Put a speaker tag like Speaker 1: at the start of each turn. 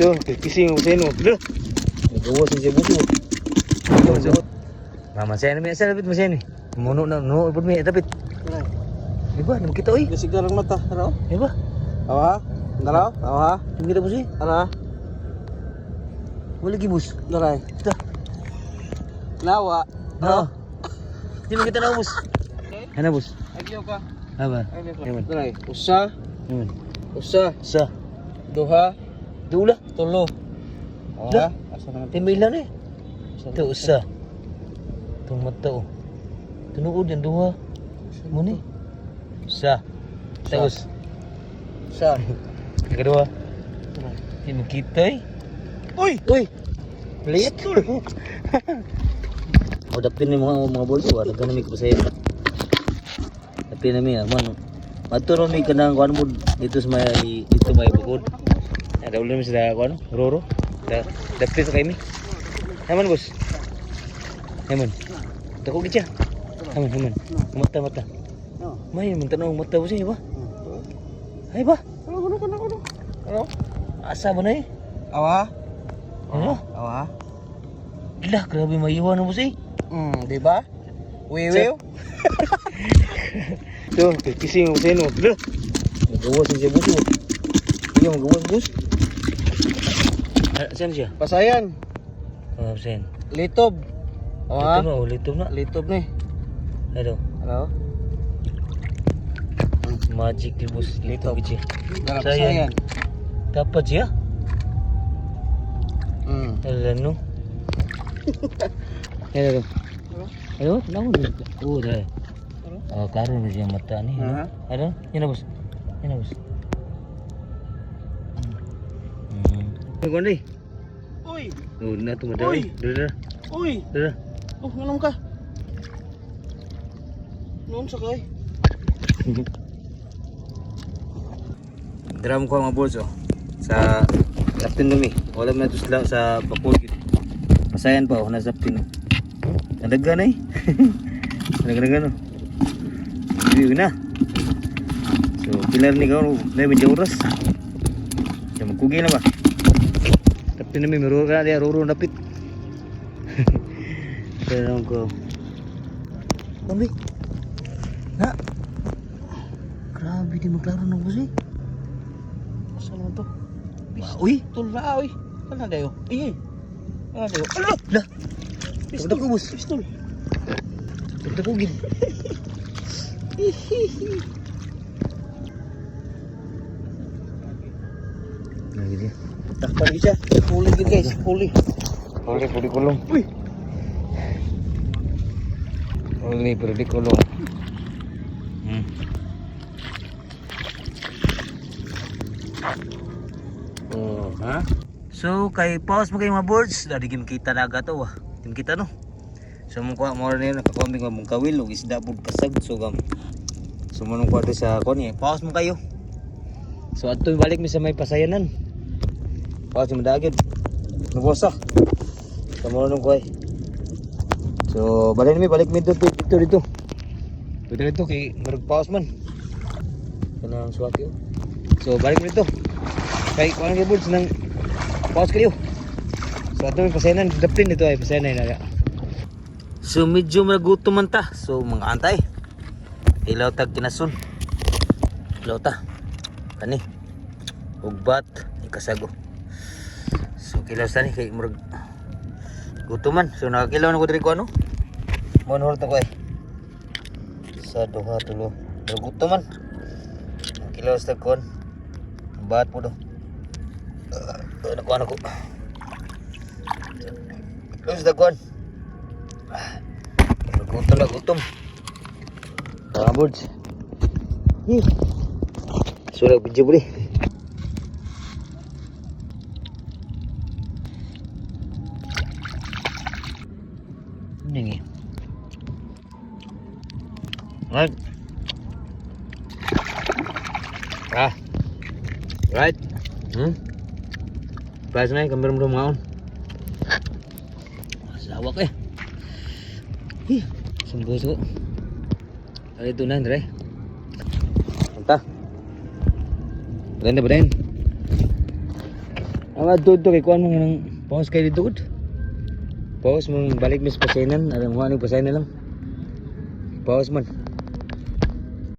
Speaker 1: Tuh, kising mo sa ino. Duh. Nagawa siya buso. Mama saya niasa dapat masaya ni. Muno na no pud mi dapat. Iba namo kita oi.
Speaker 2: Gasigar ang mata, ano?
Speaker 1: Iba.
Speaker 2: Awa? Dalaw? Awa?
Speaker 1: Hindi na busi.
Speaker 2: Ano?
Speaker 1: Wala gi bus.
Speaker 2: Daray.
Speaker 1: Dah.
Speaker 2: Lawa.
Speaker 1: No. Di mo kita na bus. Ano bus?
Speaker 2: Agyo ka.
Speaker 1: Aba.
Speaker 2: Eman. Daray. Usa.
Speaker 1: Eman.
Speaker 2: Usa.
Speaker 1: Sa.
Speaker 2: Duha.
Speaker 1: Dula.
Speaker 2: Tulo.
Speaker 1: Dah.
Speaker 2: Asa naman?
Speaker 1: Timbilan eh. Ito usa. Itong mata oh. Tunuod yan duha. Muni. Usa. Tapos.
Speaker 2: Usa.
Speaker 1: Kedua. Di mo kita eh.
Speaker 2: Uy!
Speaker 1: Uy. Liit. O dapin ni mga bolso ah. Nagkana mi ko sa iyo. Dapin na mi ah. Man. Maturo mi kanang kuan mo dito sa may bukod. Ada ulam sila kuan roro. Dapin sa kay mi. Haman bos. Haman. Tako gitya. Haman. Mata. May man tanong mata bos ba? Ay ba?
Speaker 2: Ano?
Speaker 1: Asa ba na eh?
Speaker 2: Awa?
Speaker 1: Ano?
Speaker 2: Awa?
Speaker 1: Gila, grabe maiwan na bos eh.
Speaker 2: Di ba? Wiwiw?
Speaker 1: Tuh, kising mo sa ino. Duh. Nagawa siya buso. Hindi mo gawa bus. Saan siya?
Speaker 2: Pasayan.
Speaker 1: Oh, saan?
Speaker 2: Litob. Awa?
Speaker 1: Litob na, litob na.
Speaker 2: Litob ni.
Speaker 1: Ano?
Speaker 2: Ano?
Speaker 1: Magic di bus. Litob siya.
Speaker 2: Dala
Speaker 1: Pasayan.
Speaker 2: pasayan.
Speaker 1: Dapat siya?
Speaker 2: Hmm.
Speaker 1: Ano? Ano? Ano? Ano? Oh, dah. Oh, klaro na siya mata ni.
Speaker 2: Aha.
Speaker 1: Ano? Yan na bus. Ano ni?
Speaker 2: Uy!
Speaker 1: Oh, na tu madai.
Speaker 2: Uy.
Speaker 1: Dah.
Speaker 2: Uy!
Speaker 1: Dah.
Speaker 2: Oh, nganong ka? Noon sa kay?
Speaker 1: Drum ko mga boss oh. Sa Captain Lumi. Wala man ito sila sa bakod. Masayan pa oh, nasa Captain. Nadaga na eh. Nadaga no. Hindi na. So, pilar ni kau na medyo oras. Siya magkugi na ba? Captain Lumi, meron ka na dia ruro napit. Pero ko. Kambi. Na. Grabe di maklaro ng boss eh.
Speaker 2: Asa naman to?
Speaker 1: Uy.
Speaker 2: Pistol na, uy. Ano dayo? Iye. Ano dayo? Ano?
Speaker 1: Lah.
Speaker 2: Pistol.
Speaker 1: Ko bus.
Speaker 2: Pistol.
Speaker 1: Ito ko gid. Lagi dia.
Speaker 2: Takpan siya. Puli gid guys. Puli.
Speaker 1: Puli kulong.
Speaker 2: Uy.
Speaker 1: Puli kulong. Oh, ha? So kay pause mo kayo mga boards, dali gim kita dagat to ah. Gim kita no. So mo kuha mo rin nakakombing mong kawil ug isda pud kasag so gam. So mo nung kwarto sa kon eh. Pause mo kayo. So adto balik mi sa may pasayanan. Pause mo dagid. Nabosa. So mo nung kuha. So balik mi dito. Dito kay marag pause man. Kanang swati oh. So balik mi dito. Kay kuan kay boards nang pause kayo. So ato may pasayanan dapin dito ay pasayanan na. So medyo magutom man ta. So mga antay. Ilaw tag kinasun. Ilaw ta. Kani. Ugbat ikasago. So kilaw sa ni kay murag gutuman. So nakakilaw na ko diri ko ano. Monhor ta ko eh. Sa duha tulo. Gutuman. Kilaw sa kon. Bat po do. Nakuha ko. Terus daguan. Gutom. Mga boards. Sudah video boleh. Ini. Right. Right. Pas na kamera mo ngaon. Sawak eh. Sumbuso. Ay ito na, Andre. Anta. Ganda ba din? Ang adto to kay kuan mo nang pause kay dito gud. Pause mo balik mis pasainan, alam mo ano pasainan lang. Pause man.